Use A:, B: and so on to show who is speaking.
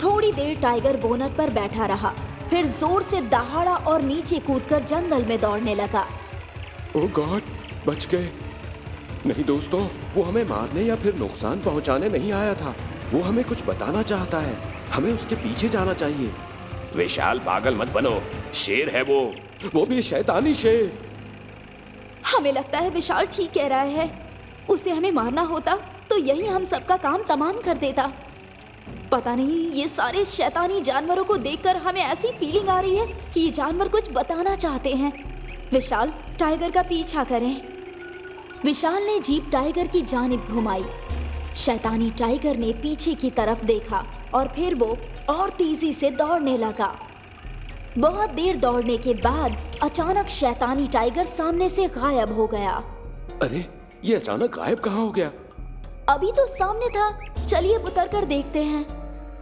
A: थोड़ी देर tiger bonnet पर बैठा रहा, फिर जोर से दहाड़ा और नीचे कूदकर जंगल में दौड़ने लगा।
B: ओह गॉड, बच गए। नहीं दोस्तों, वो हमें मारने या फिर नुकसान पहुंचाने नहीं आया था। वो हमें कुछ बताना चाहता है। हमें उसके पीछे जाना चाहिए।
C: विशाल, पागल मत बनो, शेर है वो
B: भी शैतानी शेर।
A: हमें लगता है विशाल ठीक कह रहा है। उसे हमें मारना होता तो यही हम सबका काम तमाम कर देता। पता नहीं, ये सारे शैतानी जानवरों को देखकर हमें ऐसी फीलिंग आ रही है कि ये जानवर कुछ बताना चाहते हैं। विशाल, टाइगर का पीछा करें। विशाल ने जीप टाइगर की जानिब घुमाई। शैतानी टाइगर ने पीछे की तरफ देखा और फिर वो और तेजी से दौड़ने लगा। बहुत देर दौड़ने के बाद अचानक शैतानी टाइगर सामने से गायब हो गया।
B: अरे, ये अचानक गायब कहाँ हो गया?
A: अभी तो सामने था, चलिए उतर कर देखते हैं।